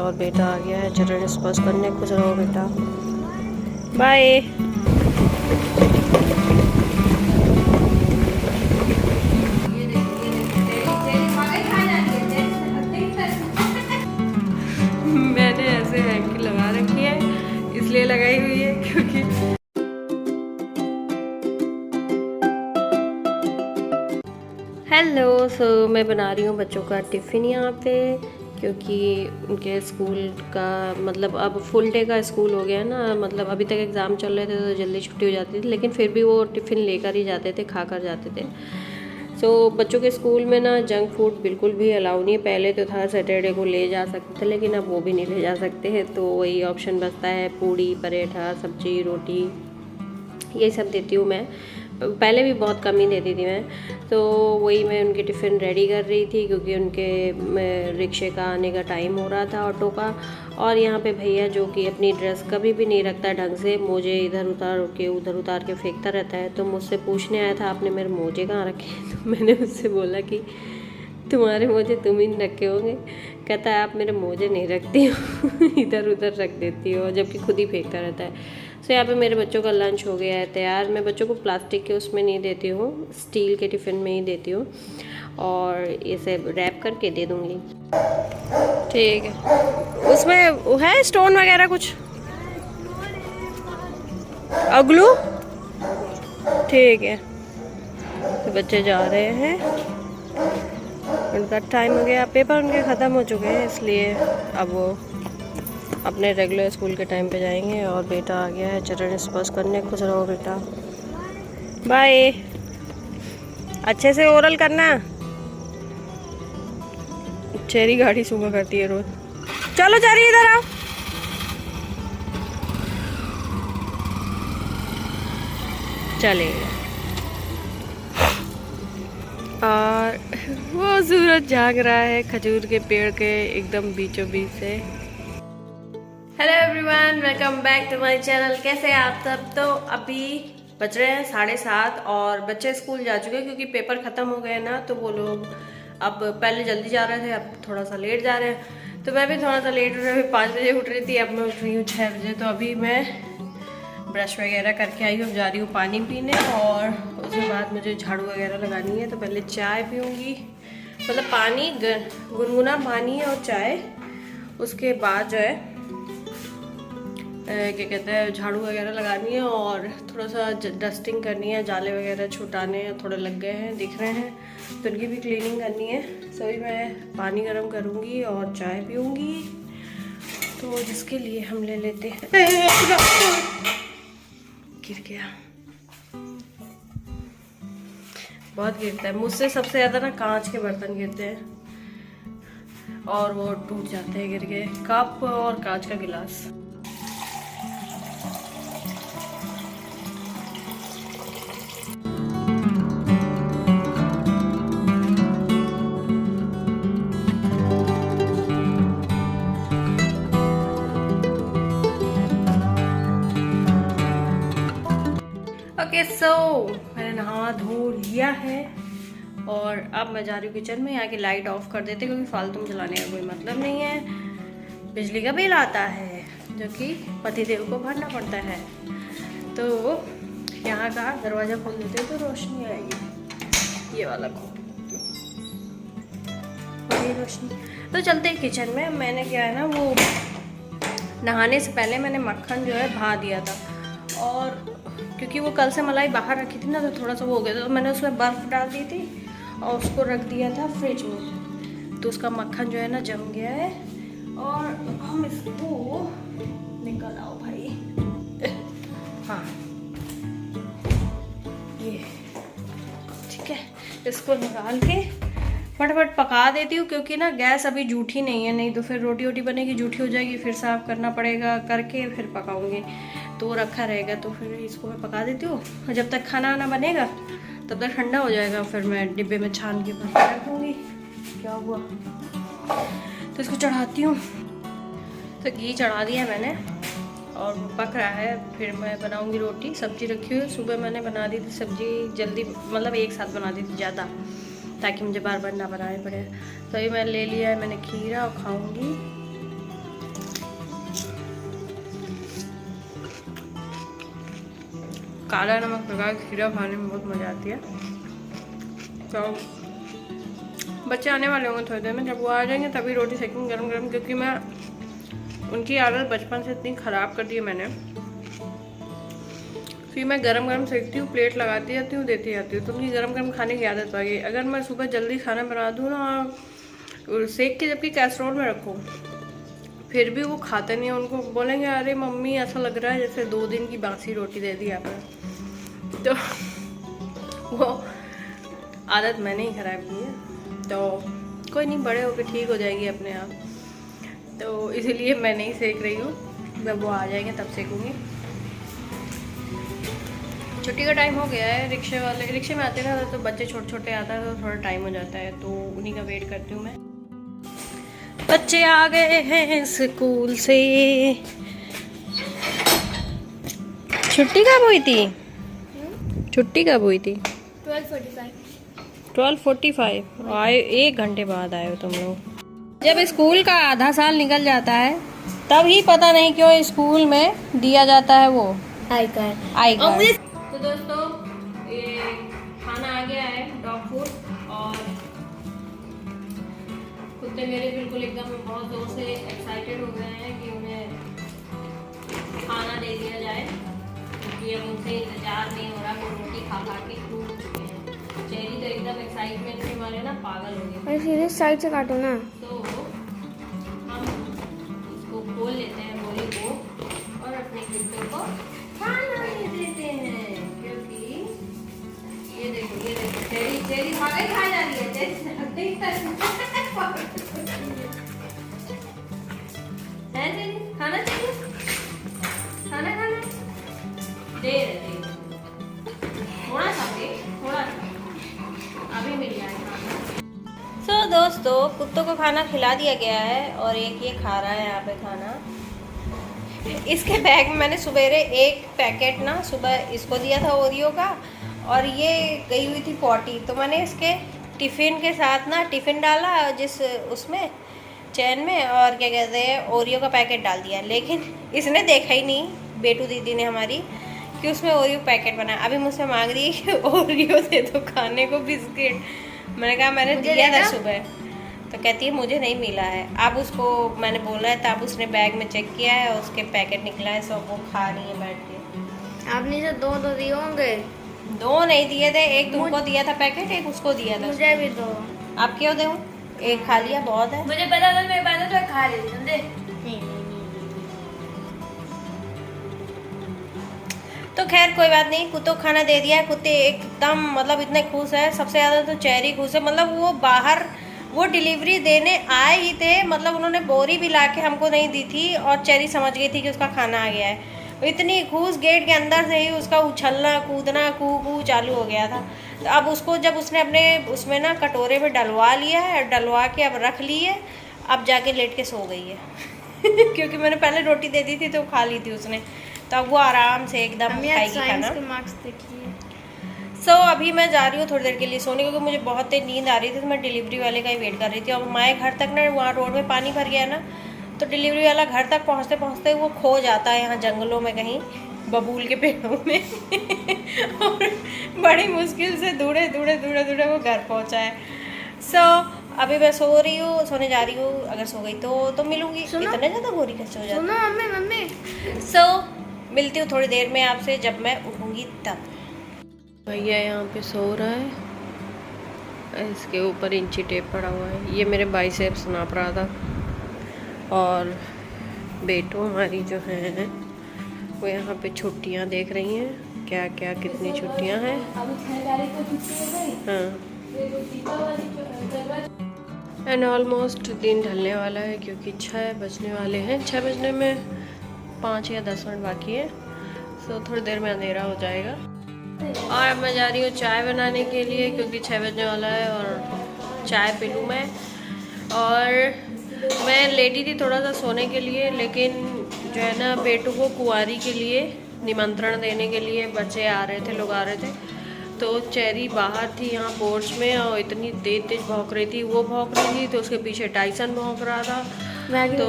और बेटा आ गया है चरण स्पर्श करने। खुश रहो बेटा, बाय। मैंने ऐसे हैंकी लगा रखी है, इसलिए लगाई हुई है क्योंकि हेलो। सो मैं बना रही हूँ बच्चों का टिफ़िन यहाँ पे, क्योंकि उनके स्कूल का मतलब अब फुल डे का स्कूल हो गया है ना। मतलब अभी तक एग्ज़ाम चल रहे थे तो जल्दी छुट्टी हो जाती थी, लेकिन फिर भी वो टिफ़िन लेकर ही जाते थे, खा कर जाते थे। सो बच्चों के स्कूल में ना जंक फूड बिल्कुल भी अलाउ नहीं है। पहले तो था सैटरडे को ले जा सकते थे, लेकिन अब वो भी नहीं ले जा सकते हैं। तो वही ऑप्शन बचता है, पूड़ी पराठा सब्जी रोटी, यही सब देती हूँ मैं। पहले भी बहुत कम ही देती थी मैं। तो वही मैं उनके टिफ़िन रेडी कर रही थी, क्योंकि उनके रिक्शे का आने का टाइम हो रहा था, ऑटो का। और यहाँ पे भैया जो कि अपनी ड्रेस कभी भी नहीं रखता ढंग से, मोजे इधर उतार के फेंकता रहता है। तो मुझसे पूछने आया था आपने मेरे मोजे कहाँ रखे हैं। तो मैंने उससे बोला कि तुम्हारे मोजे तुम ही रखे होंगे। कहता है आप मेरे मोजे नहीं रखती हो, इधर उधर रख देती हो, जबकि खुद ही फेंकता रहता है। सो यहाँ पे मेरे बच्चों का लंच हो गया है तैयार। मैं बच्चों को प्लास्टिक के उसमें नहीं देती हूँ, स्टील के टिफ़िन में ही देती हूँ, और इसे रैप करके दे दूँगी। ठीक है, उसमें है स्टोन वगैरह कुछ, अगलू। ठीक है, तो बच्चे जा रहे हैं, उनका टाइम हो गया, पेपर उनके ख़त्म हो चुके हैं, इसलिए अब वो अपने रेगुलर स्कूल के टाइम पे जाएंगे। और बेटा आ गया है चरण स्पर्श करने। खुश रहो बेटा, बाय। अच्छे से ओरल करना। चेरी गाड़ी सुबह करती है रोज। चलो चेरी इधर आओ। चलेगा। और वो सूरज जाग रहा है खजूर के पेड़ के एकदम बीचों बीच से। Hello everyone, welcome back to my channel. कैसे हैं आप सब? तो अभी बज रहे हैं 7:30 और बच्चे स्कूल जा चुके हैं, क्योंकि पेपर ख़त्म हो गए ना। तो वो लोग अब पहले जल्दी जा रहे थे, अब थोड़ा सा लेट जा रहे हैं। तो मैं भी थोड़ा सा लेट उठ रही हूँ, 5 बजे उठ रही थी, अब मैं उठ रही हूँ 6 बजे। तो अभी मैं ब्रश वगैरह करके आई हूँ, जा रही हूँ पानी पीने, और उसके बाद मुझे झाड़ू वगैरह लगानी है। तो पहले चाय पीऊँगी, मतलब पानी, गुनगुना पानी और चाय। उसके बाद जो है क्या कहते हैं, झाड़ू वगैरह लगानी है, और थोड़ा सा डस्टिंग करनी है, जाले वगैरह छुटाने हैं, थोड़े लग गए हैं दिख रहे हैं, तो उनकी भी क्लीनिंग करनी है। सभी मैं पानी गर्म करूँगी और चाय पीऊँगी। तो जिसके लिए हम ले लेते हैं, गिर गया, बहुत गिरता है मुझसे। सबसे ज़्यादा ना कांच के बर्तन गिरते हैं और वो टूट जाते हैं गिर के, कप और कांच का गिलास। ओके, सो मैंने नहा धो लिया है, और अब मैं जा रही हूँ किचन में। यहाँ की लाइट ऑफ कर देते, क्योंकि फालतू में चलाने का कोई मतलब नहीं है। बिजली का बिल आता है, जो कि पतिदेव को भरना पड़ता है। तो यहाँ का दरवाज़ा खोल देते हैं तो रोशनी आएगी, ये वाला खोल, और ये रोशनी। तो चलते हैं किचन में। मैंने क्या है ना, वो नहाने से पहले मैंने मक्खन जो है भा दिया था, और क्योंकि वो कल से मलाई बाहर रखी थी ना, तो थोड़ा सा वो हो गया था, तो मैंने उसमें बर्फ़ डाल दी थी और उसको रख दिया था फ्रिज में। तो उसका मक्खन जो है ना जम गया है, और हम इसको निकल आओ भाई। हाँ, ये ठीक है, इसको निकाल के फटाफट पका देती हूँ, क्योंकि ना गैस अभी जूठी नहीं है, नहीं तो फिर रोटी वोटी बनेगी जूठी हो जाएगी, फिर साफ़ करना पड़ेगा, करके फिर पकाऊंगी। तो रखा रहेगा, तो फिर इसको मैं पका देती हूँ, और जब तक खाना वाना बनेगा तब तक ठंडा हो जाएगा, फिर मैं डिब्बे में छान के भर के रख दूँगी। क्या हुआ, तो इसको चढ़ाती हूँ। तो घी चढ़ा दिया मैंने और पक रहा है। फिर मैं बनाऊँगी रोटी। सब्ज़ी रखी हुई, सुबह मैंने बना दी थी सब्ज़ी जल्दी, मतलब एक साथ बना दी थी ज़्यादा, ताकि मुझे बार बार ना बनाने पड़े। तो ये मैं ले लिया है मैंने खीरा, और खाऊंगी काला नमक लगा खीरा खाने में बहुत मज़ा आती है। तो बच्चे आने वाले होंगे थोड़ी देर में, जब वो आ जाएंगे तभी रोटी सेकेंगे गरम गरम, क्योंकि मैं उनकी आदत बचपन से इतनी ख़राब कर दी है मैंने। फिर मैं गरम गरम सेकती हूँ, प्लेट लगाती जाती हूँ, देती जाती हूँ, तो उनकी गरम गरम खाने की आदत आ गई। अगर मैं सुबह जल्दी खाना बना दूँ ना और सेक के जबकि कैसरोल में रखूँ, फिर भी वो खाते नहीं हैं। उनको बोलेंगे अरे मम्मी ऐसा लग रहा है जैसे 2 दिन की बासी रोटी दे दी आपने। तो वो आदत मैंने ही ख़राब की है। तो कोई नहीं, बड़े होकर ठीक हो जाएगी अपने आप। तो इसीलिए मैं नहीं सेक रही हूँ, जब वो आ जाएंगे तब सेकूँगी। छुट्टी का टाइम हो गया है। रिक्शे में आते ना तो बच्चे छोटे छोटे आता है तो थोड़ा टाइम हो जाता है, तो उन्हीं का वेट करती हूँ मैं। बच्चे आ गए हैं स्कूल से। छुट्टी कब हुई थी? छुट्टी कब हुई थी? 12:45 आए, 1 घंटे बाद आए हो तुम लोग। जब स्कूल का आधा साल निकल जाता है तब ही पता नहीं क्यों स्कूल में दिया जाता है वो आई कार्ड। तो दोस्तों ये खाना आ गया है, डॉग फूड, और कुत्ते मेरे बिल्कुल एकदम बहुत जोर से एक्साइटेड हो गए हैं कि उन्हें खाना दे दिया जाए, क्योंकि अब उनसे इंतजार नहीं हो रहा। वो रोटी खा खा के टूट चुके हैं। चेरी तो एकदम एक्साइटमेंट से हमारे ना पागल हो गए। सीधे साइड से काटो ना। तो हम इसको खोल लेते हैं बोली को और अपने कुत्ते को खाना दे देते हैं, क्योंकि ये देखो चेरी भागे खा जा रही है। चेरी खाना चाहिए, खाना दे रहे थोड़ा सा अभी मिल जाएगा। सो दोस्तों कुत्तों को खाना खिला दिया गया है और एक ये खा रहा है यहाँ पे खाना। इसके बैग में मैंने सवेरे एक पैकेट ना सुबह इसको दिया था ओरियो का, और ये गई हुई थी पॉटी, तो मैंने इसके टिफ़िन के साथ ना टिफ़िन डाला जिस उसमें चैन में, और क्या कहते हैं ओरियो का पैकेट डाल दिया। लेकिन इसने देखा ही नहीं, बेटू दीदी ने हमारी, कि उसमें ओरियो पैकेट बना। अभी मुझसे मांग रही है कि ओरियो दे दो खाने को, बिस्किट। मैंने कहा मैंने दिया था सुबह, तो कहती है मुझे नहीं मिला है। अब उसको मैंने बोला है, तब उसने बैग में चेक किया है और उसके पैकेट निकला है, सब वो खा रही है बैठ के। आपने जो 2 दिए होंगे? 2 नहीं दिए थे, एक तुमको दिया था पैकेट, एक उसको दिया था। मुझे भी 2। आप क्यों दूँ? एक खा लिया बहुत है। मुझे पता था मैं पहले तो खा ली समझे। तो खैर कोई बात नहीं, कुत्तों खाना दे दिया है। कुत्ते एकदम मतलब इतने खुश है, सबसे ज़्यादा तो चेरी खुश है। मतलब वो बाहर वो डिलीवरी देने आए ही थे, मतलब उन्होंने बोरी भी ला के हमको नहीं दी थी, और चेरी समझ गई थी कि उसका खाना आ गया है। इतनी खुश, गेट के अंदर से ही उसका उछलना कूदना कू चालू हो गया था। तो अब उसको जब उसने अपने उसमें ना कटोरे में डलवा लिया है, डलवा के अब रख ली है, अब जाके लेट के सो गई है। क्योंकि मैंने पहले रोटी दे दी थी तो खा ली थी उसने, तो अब वो आराम से एकदम खाएगी खाना। सो अभी मैं जा रही हूँ थोड़ी देर के लिए सोने, क्योंकि मुझे बहुत तेज नींद आ रही थी, तो मैं डिलीवरी वाले का ही वेट कर रही थी। और हमारे घर तक ना वहाँ रोड में पानी भर गया ना, तो डिलीवरी वाला घर तक पहुँचते पहुँचते वो खो जाता है यहाँ जंगलों में कहीं बबूल के पेड़ों में। और बड़ी मुश्किल से दौड़े वो घर पहुँचा है। सो अभी मैं सो रही हूँ, सोने जा रही हूँ। अगर सो गई तो मिलूंगी। इतने ज़्यादा गोरी कैसे हो जाती है? मम्मी सो मिलती हूँ थोड़ी देर में आपसे, जब मैं उठूँगी तब। भैया यहाँ पे सो रहा है, इसके ऊपर इंची टेप पड़ा हुआ है। ये मेरे बाइसेप्स नाप रहा था, और बेटो हमारी जो है वो यहाँ पे छुट्टियाँ देख रही हैं, क्या क्या कितनी छुट्टियाँ हैं। हाँ, एंड ऑलमोस्ट दिन ढलने वाला है, क्योंकि 6 बजने वाले हैं। 6 बजने में 5 या 10 मिनट बाकी है। सो थोड़ी देर में अंधेरा हो जाएगा। और अब मैं जा रही हूँ चाय बनाने के लिए, क्योंकि 6 बजने वाला है और चाय पी लूँ मैं। और मैं लेटी थी थोड़ा सा सोने के लिए, लेकिन जो है ना बेटू को कुंवारी के लिए निमंत्रण देने के लिए बच्चे आ रहे थे, लोग आ रहे थे। तो चेरी बाहर थी यहाँ पोर्च में, और इतनी तेज भौंक रही थी। वो भौंक रही थी तो उसके पीछे टाइसन भौंक रहा था। तो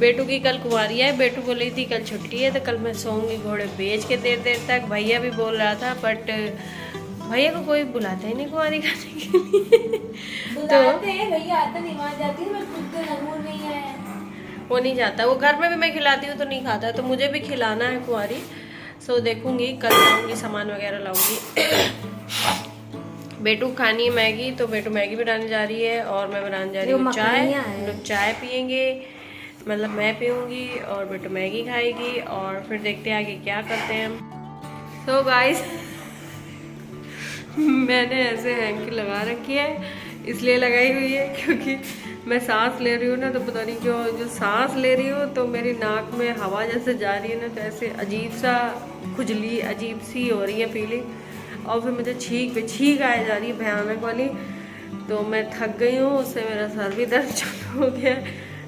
बेटू की कल कुंवारी है, बेटू बोली थी कल छुट्टी है तो कल मैं सोऊंगी घोड़े बेच के देर देर तक। भैया भी बोल रहा था बट भैया को कोई बुलाता ही नहीं कुंवारी खाने के लिए। बुलाते हैं भैया, आते नहीं, वहाँ जाती हूँ मैं, खुद का नमूर नहीं है। वो नहीं जाता, वो घर में भी मैं खिलाती हूँ तो नहीं खाता, तो मुझे भी खिलाना है कुंवारी। सो देखूंगी, कल लाऊंगी सामान वगैरह लाऊंगी। बेटू खानी है मैगी, तो बेटू मैगी बनाने जा रही है और मैं बनाने जा रही हूँ चाय। हम लोग चाय पियेंगे, मतलब मैं पीऊँगी और बेटू मैगी खाएगी और फिर देखते हैं आगे क्या करते हैं हम। सो गाइस मैंने ऐसे हैंकी लगा रखी है, इसलिए लगाई हुई है क्योंकि मैं सांस ले रही हूँ ना, तो पता नहीं क्यों जो सांस ले रही हूँ तो मेरी नाक में हवा जैसे जा रही है ना, तो ऐसे अजीब सा खुजली अजीब सी हो रही है फीलिंग, और फिर मुझे छींक पे छींक आए जा रही है भयानक वाली। तो मैं थक गई हूँ, उससे मेरा सर भी दर्द चालू हो गया,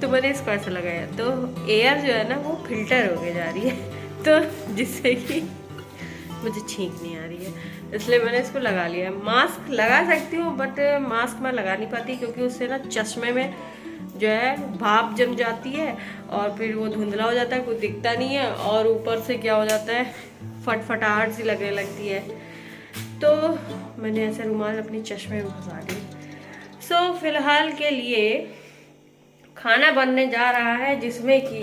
तो मैंने इसको ऐसे लगाया, तो एयर जो है ना वो फिल्टर होके जा रही है, तो जिससे कि मुझे छींक नहीं आ रही है, इसलिए मैंने इसको लगा लिया है। मास्क लगा सकती हूँ बट मास्क मैं लगा नहीं पाती क्योंकि उससे ना चश्मे में जो है भाप जम जाती है और फिर वो धुंधला हो जाता है, कुछ दिखता नहीं है, और ऊपर से क्या हो जाता है फटफटाहट सी लगने लगती है। तो मैंने ऐसे रुमाल अपनी चश्मे में फंसा दी। सो फिलहाल के लिए खाना बनने जा रहा है, जिसमें कि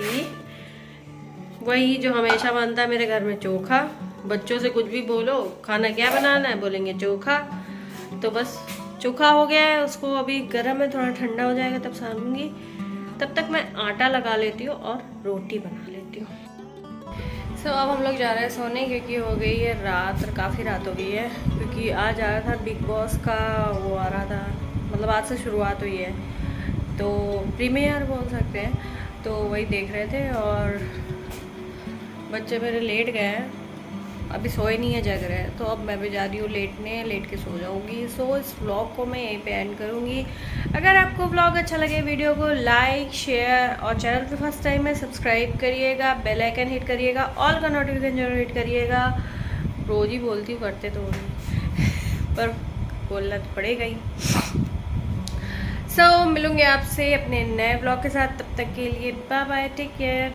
वही जो हमेशा बनता है मेरे घर में, चोखा। बच्चों से कुछ भी बोलो खाना क्या बनाना है, बोलेंगे चोखा, तो बस चोखा हो गया है। उसको अभी गर्म है, थोड़ा ठंडा हो जाएगा तब सानूंगी, तब तक मैं आटा लगा लेती हूँ और रोटी बना लेती हूँ। सो अब हम लोग जा रहे हैं सोने, क्योंकि हो गई है रात और काफ़ी रात हो गई है, क्योंकि आज आ रहा था बिग बॉस का, वो आ रहा था, मतलब आज से शुरुआत हुई है तो प्रीमियर बोल सकते हैं, तो वही देख रहे थे और बच्चे मेरे लेट गए हैं, अभी सोए नहीं है, जग रहे हैं, तो अब मैं भी जा रही हूँ लेटने, लेट के सो जाऊँगी। सो इस व्लॉग को मैं यहीं पे एंड करूँगी। अगर आपको व्लॉग अच्छा लगे, वीडियो को लाइक शेयर और चैनल पे फर्स्ट टाइम है सब्सक्राइब करिएगा, बेल आइकन हिट करिएगा, ऑल का नोटिफिकेशन जरूर हिट करिएगा। रोज़ ही बोलती हूँ, करते तो नहीं पर बोलना तो पड़ेगा ही। सो मिलूँगी आपसे अपने नए व्लॉग के साथ, तब तक के लिए बाय बाय, टेक केयर।